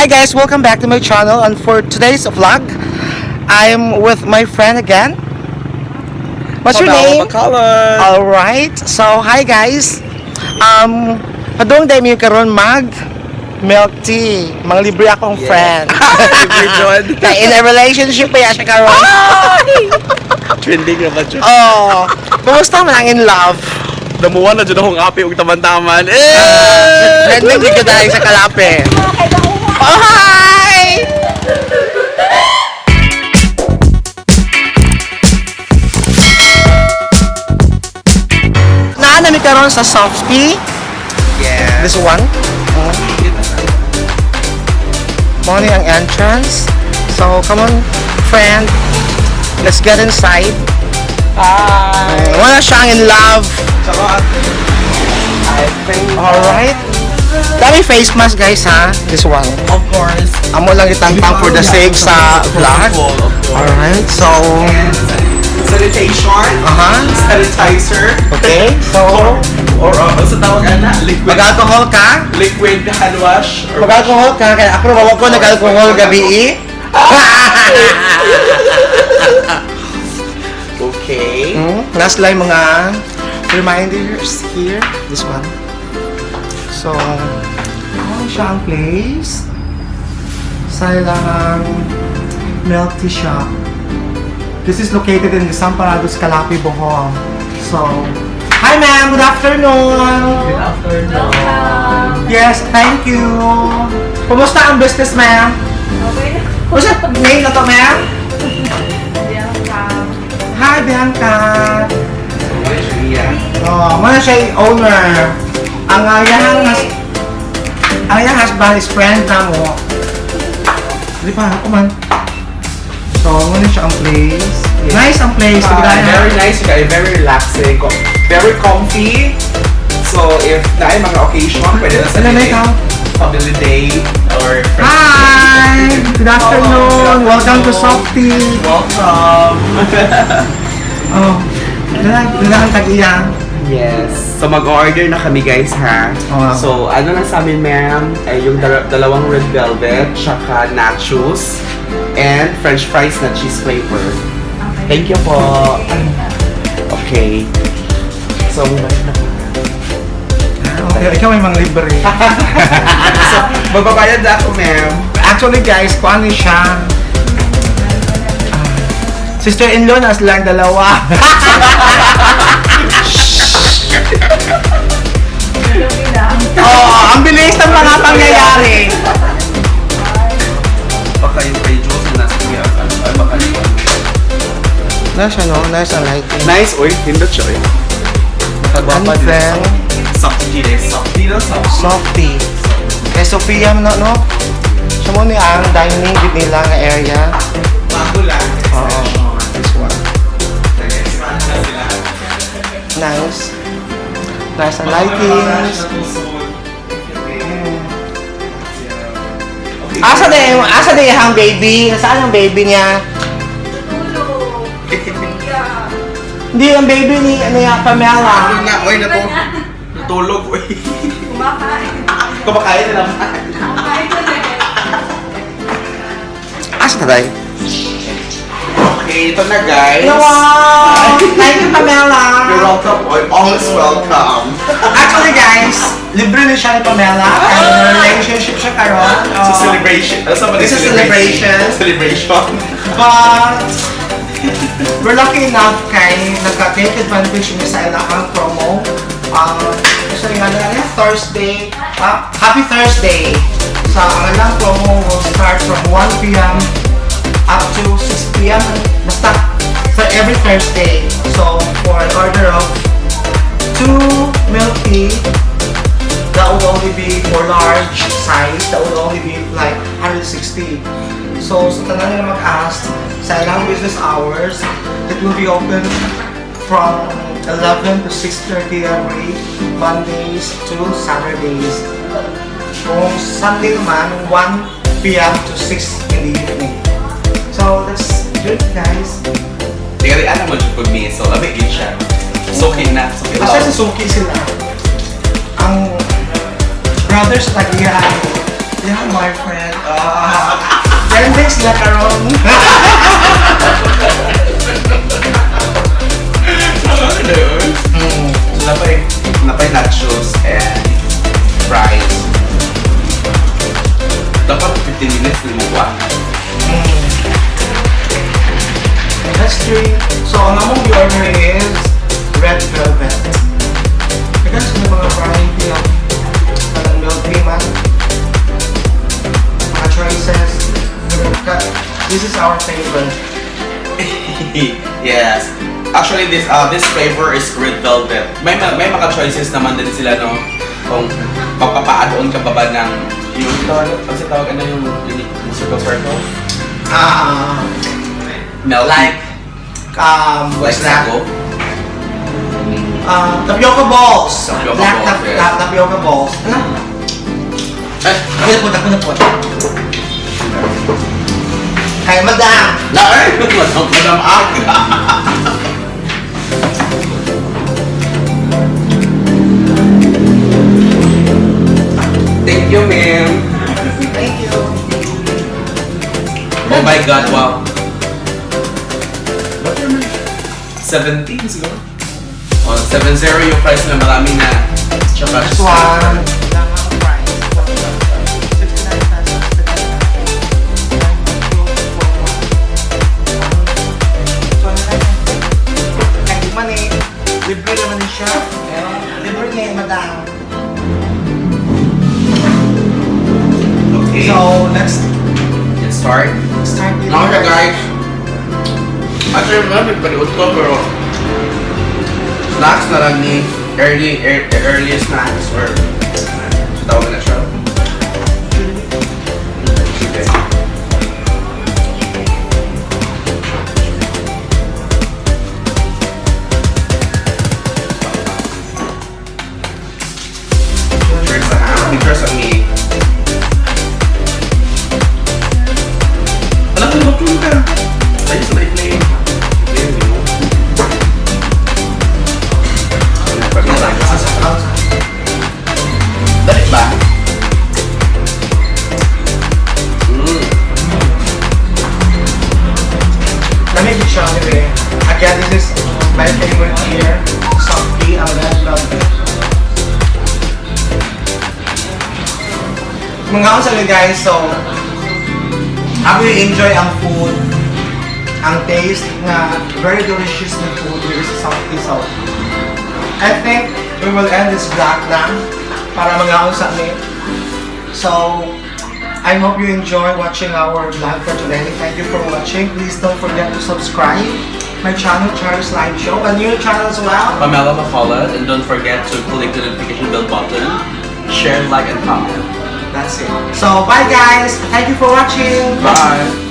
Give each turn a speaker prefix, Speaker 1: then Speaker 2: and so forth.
Speaker 1: Hi guys, welcome back to my channel, and for today's vlog, I'm with my friend again. What's your name? Alright, so hi guys. Padung day mo karon mag Milktea. Mga libre akong friend. Kaya in a relationship pa yan siya karon.
Speaker 2: Trending na ba dyan?
Speaker 1: Oh, kumusta man ang in love?
Speaker 2: Damuan na dyan akong api og taman-taman.
Speaker 1: Trending din ka dahil sa Calape. Oh, hi! Naan na karon sa Sophtea.
Speaker 2: Yeah.
Speaker 1: This one. Morning ang entrance. So, come on, friend. Let's get inside. Wala siyang in love.
Speaker 2: I think...
Speaker 1: Alright. Dami face mask guys ha. This one.
Speaker 2: Of course.
Speaker 1: Amo lang itangtang for the sake sa vlog. Alright, so...
Speaker 2: Sanitation. Sanitizer.
Speaker 1: Okay, so...
Speaker 2: Or sa tawag na? Liquid.
Speaker 1: Mag-alcohol ka?
Speaker 2: Liquid hand wash.
Speaker 1: Mag-alcohol ka? Kaya ako nawawa ko nag-alcohol gabi.
Speaker 2: Okay.
Speaker 1: Last line mga reminders here. This one. So, ano siya ang place? Sa ilang Milktea shop. This is located in Desamparados, Calape, Bohol. So, hi ma'am, good afternoon.
Speaker 2: Good afternoon.
Speaker 1: Yes, thank you. Kumusta ang business ma'am?
Speaker 3: Okay.
Speaker 1: Kumusta name na to ma'am?
Speaker 3: Bianca.
Speaker 1: Hi Bianca. Oh, mana siya yung owner. Ang iyang husband is friend na mo. Di pa ako man. So, muna siya ang place. Nice ang place.
Speaker 2: Very nice, guys. Very relaxing. Very comfy. So, if na ay mga occasion, pwede na sa family day or friends.
Speaker 1: Hi! Good afternoon. Welcome to Sophtea.
Speaker 2: Welcome.
Speaker 1: Oh, wala kang tag-iya.
Speaker 2: Yes. So mag-order na kami guys ha.
Speaker 1: Oh.
Speaker 2: So ano lang sa amin ma'am ay yung dalawang red velvet, tsaka nachos, and french fries na cheese flavor. Thank you po. Okay. So bumalik na po.
Speaker 1: Okay, ikaw may mga libre.
Speaker 2: So magbabayad na ako ma'am.
Speaker 1: Actually guys, kung ano siya, sister-in-law na silang dalawa. Oh, ang bilis ng mga pangyayari.
Speaker 2: Baka yung kay Jules na nasa kuya. Baka yung...
Speaker 1: Nice ano, nice ang lighting.
Speaker 2: Nice, oy. Hindot siya eh. Nakagwapa din.
Speaker 1: Then,
Speaker 2: Sophtea.
Speaker 1: Sophtea. Kay Sophtea no? Siya mo ni ang dining with nila nga area.
Speaker 2: Bago lang.
Speaker 1: Oo. This one. Nice. Nice ang lightings. Asa na yung baby? Saan ang baby niya?
Speaker 3: Tulog. Yeah.
Speaker 1: Hindi, ang baby ni Pamela.
Speaker 2: Oy, natulog, oy.
Speaker 3: Kumakain.
Speaker 2: Kumakain na naman.
Speaker 3: Kumakain ko na
Speaker 1: Asa na tayo?
Speaker 2: Okay, ito na guys.
Speaker 1: Wow! Thank you, Pamela!
Speaker 2: You're welcome, oy. Always welcome.
Speaker 1: Actually, guys, libre na siya ni Pamela. Relationship siya karon.
Speaker 2: It's a celebration.
Speaker 1: It's a celebration.
Speaker 2: Celebration.
Speaker 1: But, we're lucky enough kay nagka-take advantage niya sa ilang promo. Kasi nga na Thursday, Happy Thursday! Sa ilang promo will start from 1 p.m. up to 6 p.m. Basta for every Thursday. So, for an order of 2 Milktea, that would only be for large size. That would only be like 160. So, sa tanan nila mag-ask, sa ilang business hours, it will be open from 11 to 6:30 every Mondays to Saturdays. Kung Sunday naman, 1 p.m. to 6 in the evening. So, that's good, guys.
Speaker 2: Tingnan rin, alam mo dyan pag may so, labig din siya. Suki na. Suki
Speaker 1: Kasi sa suki sila. Ang brothers lagi yan. Yeah, my friend. Yan din sila karon.
Speaker 2: Ano yun? So, napay nachos and fries. Dapat 15 minutes din mo ba?
Speaker 1: That's three. So, ang among order is red velvet. Because yung mga variety of Milktea man. Mga choices. This is our favorite.
Speaker 2: Yes. Actually, this flavor is red velvet. May mga choices naman din sila, no? Kung magpapaadoon ka ba ng yung tawag ano yung circle circle? Milk.
Speaker 1: Like, what's that?
Speaker 2: sago?
Speaker 1: Tapioca balls.
Speaker 2: Tapioca
Speaker 1: Black
Speaker 2: balls, yes.
Speaker 1: tapioca balls. Ano? Ako na po. Kaya madam.
Speaker 2: Ay! Madam Ag! Thank you, ma'am.
Speaker 1: Thank you.
Speaker 2: Oh my God, wow. 17 siguro? Oh, 7-0 yung price na marami na. Tsaka
Speaker 1: This one. Lang ang price. 69 pesos. Hindi man eh. Libre naman siya. Libre niya eh, madam.
Speaker 2: Okay.
Speaker 1: So, let's
Speaker 2: start.
Speaker 1: start with
Speaker 2: Now guys. Actually, nagpaliot ko pero snacks na lang ni early snacks or tawag na siya. Okay. Pictures of me. Alam ko ba ka? Tayo sa light Dali ba?
Speaker 1: Lamig siya anyway. Again, this is my favorite here. Sophtea, ang red velvet. Mga ako sa guys, so I really enjoy ang food. Ang taste na very delicious na food with Sophtea. So I think we will end this vlog lang para mga ako sa amin. So I hope you enjoy watching our vlog for today. Thank you for watching. Please don't forget to subscribe my channel, Charles Live Show, a new channel as well.
Speaker 2: Pamela Macaulay, and don't forget to click the notification bell button, share, like, and comment.
Speaker 1: That's it. So bye guys. Thank you for watching.
Speaker 2: Bye!